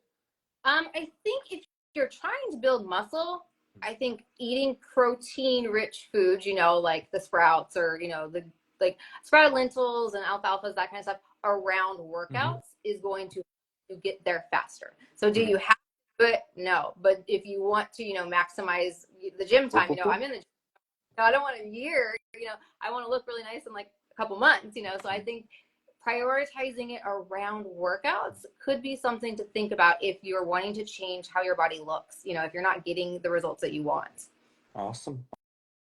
S2: I think if you're trying to build muscle, I think eating protein rich foods, like the sprouts, or, the like sprouted lentils and alfalfas, that kind of stuff around
S1: Hmm.
S2: workouts is going to get there faster. So do
S1: Hmm.
S2: you have to do it? No. But if you want to, maximize the gym time, I'm in the gym. I don't want a year, I want to look really nice in like a couple months, so I think prioritizing it around workouts could be something to think about if you're wanting to change how your body looks, if you're not getting the results that you want.
S1: Awesome.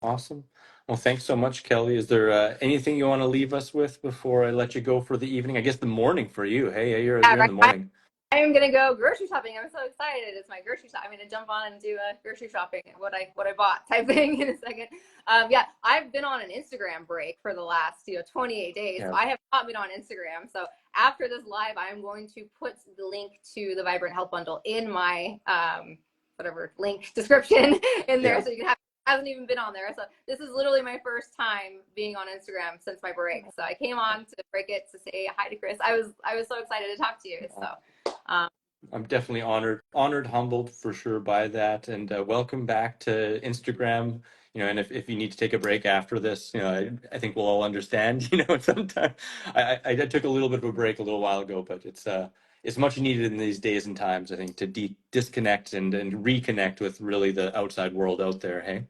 S1: Awesome. Well, thanks so much, Kelly. Is there anything you want to leave us with before I let you go for the evening? I guess the morning for you. Hey,
S2: Yeah,
S1: you're in
S2: right.
S1: the morning.
S2: I'm gonna go grocery shopping. I'm so excited. It's my grocery shop. I'm gonna jump on and do a grocery shopping, what I bought type thing in a second. Yeah, I've been on an Instagram break for the last 28 days.
S1: Yeah.
S2: So I have not been on Instagram. So after this live, I'm going to put the link to the Vibrant Health Bundle in my whatever link description in there,
S1: Yeah.
S2: so you can have. Hasn't even been on there. So this is literally my first time being on Instagram since my break. So I came on to break it to say hi to Chris. I was so excited to talk to you. So um,
S1: I'm definitely honored, humbled for sure by that, and welcome back to Instagram. And if you need to take a break after this, I think we'll all understand. Sometimes I took a little bit of a break a little while ago, but it's much needed in these days and times. I think to disconnect and reconnect with really the outside world out there. Hey.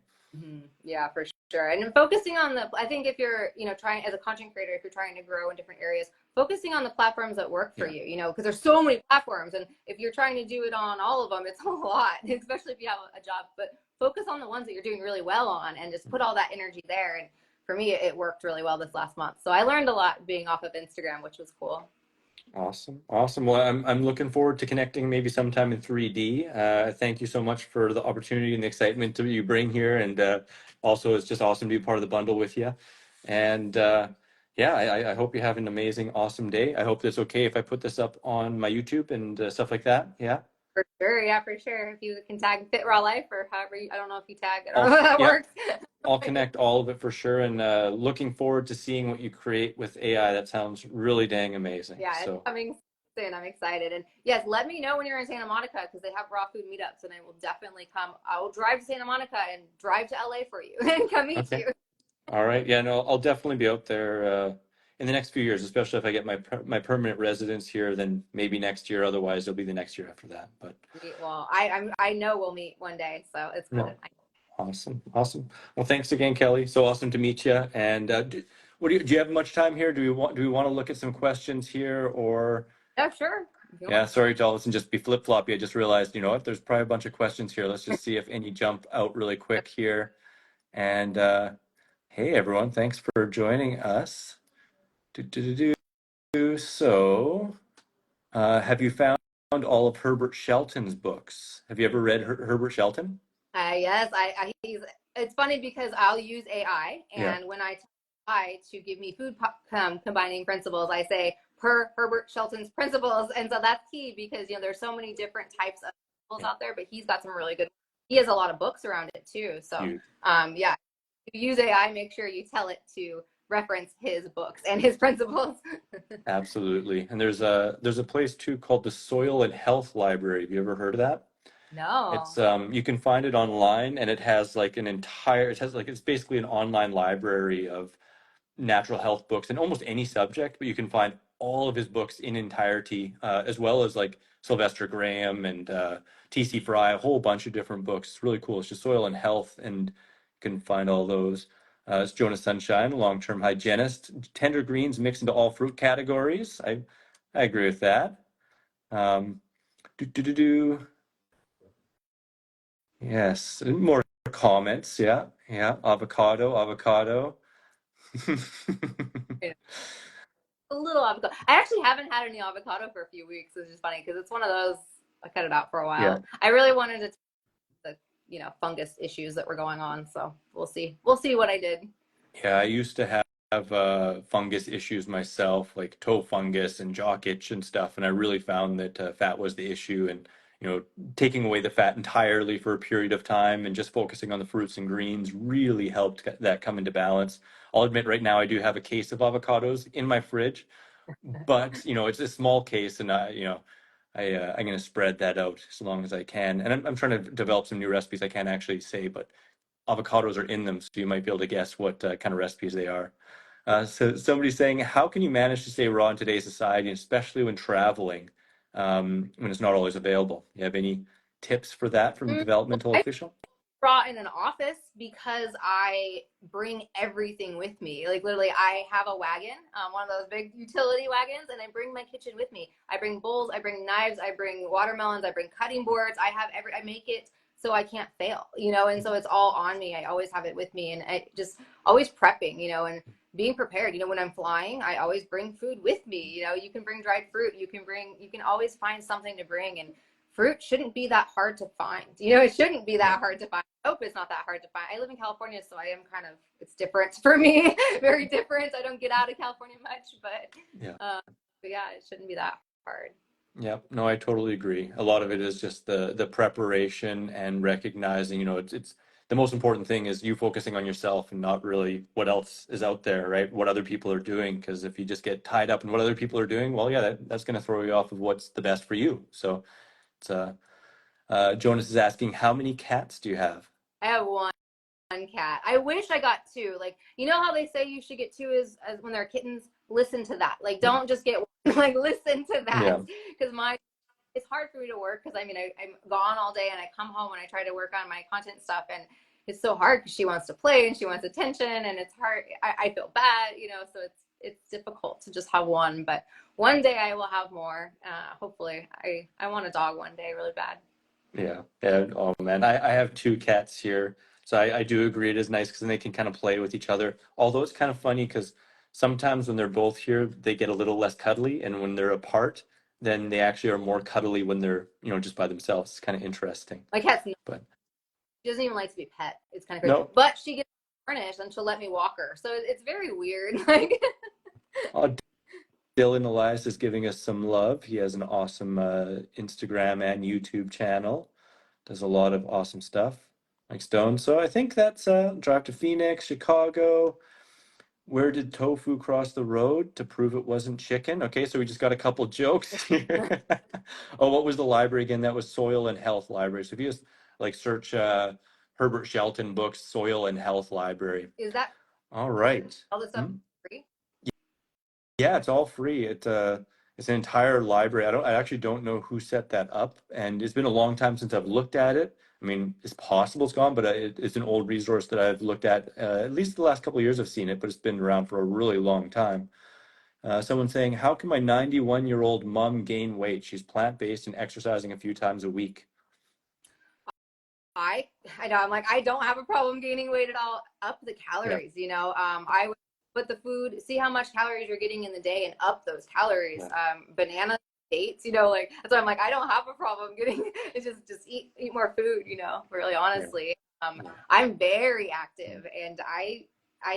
S2: yeah, for sure. And focusing on I think if you're, trying as a content creator, if you're trying to grow in different areas, focusing on the platforms that work for
S1: Yeah.
S2: you, because there's so many platforms. And if you're trying to do it on all of them, it's a lot, especially if you have a job. But focus on the ones that you're doing really well on and just put all that energy there. And for me, it worked really well this last month. So I learned a lot being off of Instagram, which was cool.
S1: Awesome. Awesome. Well, I'm looking forward to connecting maybe sometime in 3D. Thank you so much for the opportunity and the excitement that you bring here. And also, it's just awesome to be part of the bundle with you. And yeah, I hope you have an amazing, awesome day. I hope it's okay if I put this up on my YouTube and stuff like that. Yeah.
S2: For sure. Yeah, for sure. If you can tag Fit Raw Life or however I don't know if you tag, I don't know
S1: I'll,
S2: how that
S1: yeah,
S2: works.
S1: I'll connect all of it for sure. And looking forward to seeing what you create with AI. That sounds really dang amazing.
S2: Yeah, it's
S1: So,
S2: coming soon. I'm excited. And yes, let me know when you're in Santa Monica because they have raw food meetups, and I will definitely come. I will drive to Santa Monica and drive to LA for you and come meet
S1: okay.
S2: you.
S1: All right. Yeah, no, I'll definitely be out there in the next few years, especially if I get my permanent residence here, then maybe next year. Otherwise, it'll be the next year after that. But
S2: Well, I know we'll meet one day, so it's good.
S1: no, awesome, awesome. Well, thanks again, Kelly. So awesome to meet you. And do you have much time here? Do we want to look at some questions here, or
S2: Yeah, sure. If you
S1: yeah?
S2: want.
S1: Sorry to all this and just be flip floppy. I just realized, you know what? There's probably a bunch of questions here. Let's just see if any jump out really quick here. And hey, everyone, thanks for joining us. Do, do, do, do. So. Have you found all of Herbert Shelton's books? Have you ever read Herbert Shelton?
S2: Yes, it's funny because I'll use AI,
S1: Yeah.
S2: and when I tell AI to give me food combining principles, I say per Herbert Shelton's principles, and so that's key because there's so many different types of principles
S1: Yeah.
S2: out there, but he's got some really good. He has a lot of books around it too. So,
S1: You,
S2: yeah, if you use AI, make sure you tell it to reference his books and his principles.
S1: absolutely. And there's a place too called the Soil and Health Library. Have you ever heard of that? It's
S2: No.
S1: you can find it online, and it's basically an online library of natural health books in almost any subject, but you can find all of his books in entirety, as well as like Sylvester Graham and T.C. Fry, a whole bunch of different books. It's really cool. It's just Soil and Health, and you can find all those. It's Jonas Sunshine, long-term hygienist. Tender greens mixed into all fruit categories. I agree with that. Um, do, do, do, do. Yes, more comments. Yeah, yeah. Avocado, avocado.
S2: A little avocado. I actually haven't had any avocado for a few weeks, which is funny because it's one of those I cut it out for a
S1: Yeah.
S2: while. I really wanted to the fungus issues that were going on, so we'll see. We'll see what I did.
S1: Yeah, I used to have fungus issues myself, like toe fungus and jock itch and stuff, and I really found that fat was the issue, and taking away the fat entirely for a period of time and just focusing on the fruits and greens really helped that come into balance. I'll admit right now I do have a case of avocados in my fridge, but it's a small case, and I'm going to spread that out as long as I can, and I'm trying to develop some new recipes I can't actually say, but avocados are in them, so you might be able to guess what kind of recipes they are. So somebody's saying, how can you manage to stay raw in today's society, especially when traveling, when it's not always available? You have any tips for that from developmental
S2: I
S1: official?
S2: brought in an office because I bring everything with me. Like literally, I have a wagon, one of those big utility wagons, and I bring my kitchen with me. I bring bowls, I bring knives, I bring watermelons, I bring cutting boards. I make it so I can't fail, and so it's all on me. I always have it with me, and I just always prepping, and being prepared. When I'm flying, I always bring food with me. You can bring dried fruit. You can always find something to bring, and fruit shouldn't be that hard to find. It shouldn't be that hard to find. I hope it's not that hard to find. I live in California, so I am it's different for me, very different. I don't get out of California much,
S1: Yeah.
S2: but yeah, it shouldn't be that hard.
S1: Yeah, no, I totally agree. A lot of it is just the preparation and recognizing, it's the most important thing is you focusing on yourself and not really what else is out there, right? What other people are doing. Because if you just get tied up in what other people are doing, well, yeah, that's going to throw you off of what's the best for you. So it's Jonas is asking, how many cats do you have?
S2: I have one cat. I wish I got two. Like, how they say you should get two as when they're kittens? Listen to that. Like, don't just get one. Like, listen to that.
S1: Yeah.
S2: Because it's hard for me to work because I'm gone all day and I come home and I try to work on my content stuff, and it's so hard because she wants to play and she wants attention, and it's hard. I feel bad, so it's difficult to just have one. But one day I will have more. Hopefully, I want a dog one day really bad.
S1: Yeah. Yeah. Oh man, I have two cats here. So I do agree it is nice because then they can kind of play with each other. Although it's kind of funny because sometimes when they're both here, they get a little less cuddly, and when they're apart, then they actually are more cuddly when they're, just by themselves. It's kind of interesting.
S2: My cat's
S1: But
S2: she doesn't even like to be pet. It's kind of crazy.
S1: no,
S2: But she gets furnished and she'll let me walk her. So it's very weird. Like
S1: oh, Dylan Elias is giving us some love. He has an awesome Instagram and YouTube channel. Does a lot of awesome stuff. Like Stone. So I think that's Drive to Phoenix, Chicago. Where did tofu cross the road to prove it wasn't chicken? Okay, so we just got a couple jokes here. Oh, what was the library again? That was Soil and Health Library. So if you just like search Herbert Shelton books, Soil and Health Library.
S2: is that
S1: All right.
S2: all this stuff free?
S1: Yeah, it's all free. It's an entire library. I actually don't know who set that up, and it's been a long time since I've looked at it. I mean, it's possible it's gone, but it's an old resource that I've looked at least the last couple of years I've seen it, but it's been around for a really long time. Someone saying, how can my 91-year-old mom gain weight? She's plant-based and exercising a few times a week.
S2: I know I'm like I don't have a problem gaining weight at all. Up the
S1: Yeah,
S2: calories, I would put the food, see how much calories you're getting in the day, and up those calories.
S1: yeah,
S2: Bananas, dates, like that's why I'm like I don't have a problem getting. It's just eat more food, really
S1: yeah,
S2: honestly.
S1: yeah,
S2: I'm very active, and I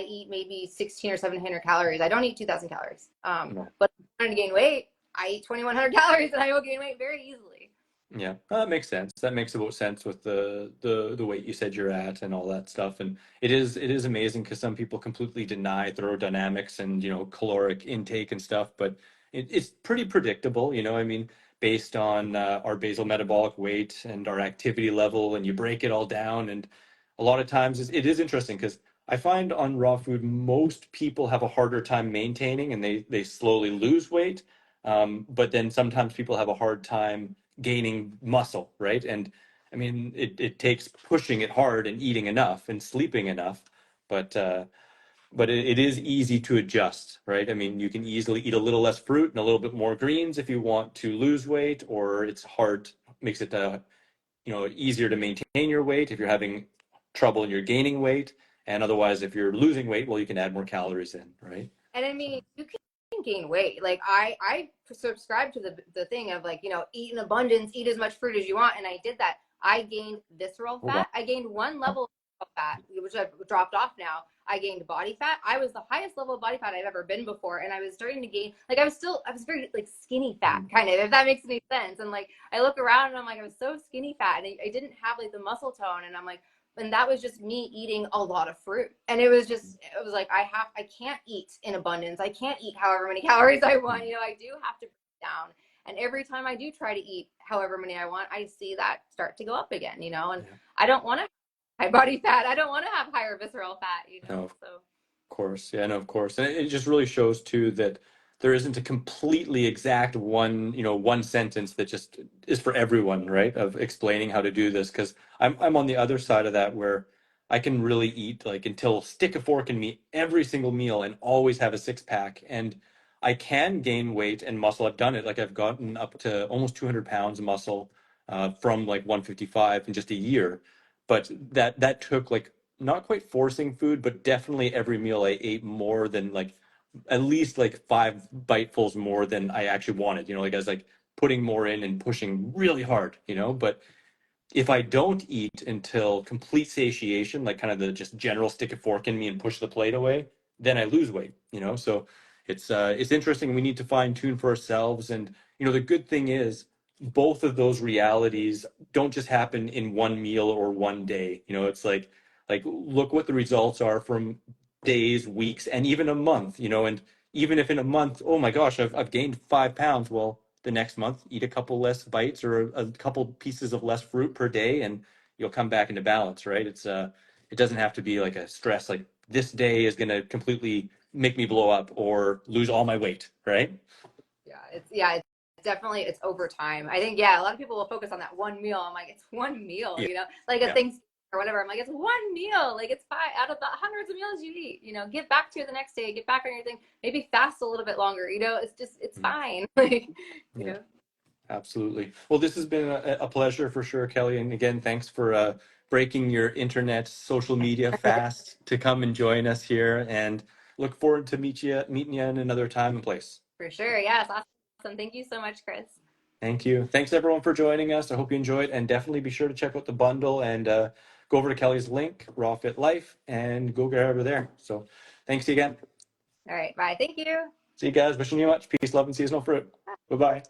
S2: eat maybe 16 or 1700 calories. I don't eat 2000 calories.
S1: yeah.
S2: But if I'm trying to gain weight, I eat 2100 calories, and I will gain weight very easily.
S1: Yeah, that makes sense. That makes about sense with the weight you said you're at and all that stuff. And it is amazing because some people completely deny thermodynamics and caloric intake and stuff, but it's pretty predictable. I mean, based on our basal metabolic weight and our activity level, and you break it all down. And a lot of times it is interesting because I find on raw food, most people have a harder time maintaining and they slowly lose weight. But then sometimes people have a hard time gaining muscle, right? And I mean, it takes pushing it hard and eating enough and sleeping enough. But it is easy to adjust, right? I mean, you can easily eat a little less fruit and a little bit more greens if you want to lose weight, or it's hard, makes it easier to maintain your weight if you're having trouble and you're gaining weight. And otherwise, if you're losing weight, well, you can add more calories in, right?
S2: And I mean, you can gain weight. Like I subscribe to the thing of like, eat in abundance, eat as much fruit as you want. And I did that. I gained visceral
S1: Oh, wow.
S2: fat. I gained one level of fat, which I've dropped off now. I gained body fat. I was the highest level of body fat I've ever been before. And I was starting to gain, like, I was very like skinny fat, kind of, if that makes any sense. And like, I look around and I'm like, I was so skinny fat and I didn't have like the muscle tone. And I'm like, and that was just me eating a lot of fruit. And it was like I can't eat in abundance, I can't eat however many calories I want, I do have to break down. And every time I do try to eat however many I want, I see that start to go up again, and
S1: Yeah.
S2: I don't want to have high body fat, I don't want to have higher visceral fat,
S1: No, of
S2: so
S1: course. Yeah, no, of course. And it just really shows too that there isn't a completely exact one sentence that just is for everyone, right? Of explaining how to do this. Because I'm on the other side of that where I can really eat like until stick a fork in me every single meal and always have a six pack. And I can gain weight and muscle. I've done it. Like I've gotten up to almost 200 pounds of muscle from like 155 in just a year. But that took like not quite forcing food, but definitely every meal I ate more than like at least like five bitefuls more than I actually wanted. Like I was like putting more in and pushing really hard. But if I don't eat until complete satiation, like kind of the just general stick a fork in me and push the plate away, then I lose weight. So it's interesting. We need to fine tune for ourselves. And the good thing is both of those realities don't just happen in one meal or one day. It's like look what the results are from days, weeks, and even a month, and even if in a month, oh my gosh, I've gained 5 pounds, well, the next month eat a couple less bites or a couple pieces of less fruit per day and you'll come back into balance, right? It doesn't have to be like a stress like this day is going to completely make me blow up or lose all my weight, right?
S2: it's definitely, it's over time. I think, yeah, a lot of people will focus on that one meal. I'm like, it's one meal,
S1: Yeah.
S2: like a
S1: Yeah.
S2: Thanksgiving or whatever. I'm like, it's one meal. Like it's five out of the hundreds of meals you eat. Get back to it the next day. Get back on your thing. Maybe fast a little bit longer. It's
S1: Mm.
S2: fine. Like,
S1: Yeah. Absolutely. Well, this has been a pleasure for sure, Kelly. And again, thanks for breaking your internet social media fast to come and join us here. And look forward to meeting you in another time and place.
S2: For sure. Yes. Awesome. Thank you so much, Chris.
S1: Thank you. Thanks everyone for joining us. I hope you enjoyed, and definitely be sure to check out the bundle and go over to Kelly's link, Raw Fit Life, and go get over there. So, thanks again.
S2: All right. Bye. Thank you.
S1: See you guys. Wishing you much peace, love, and seasonal fruit. Bye bye.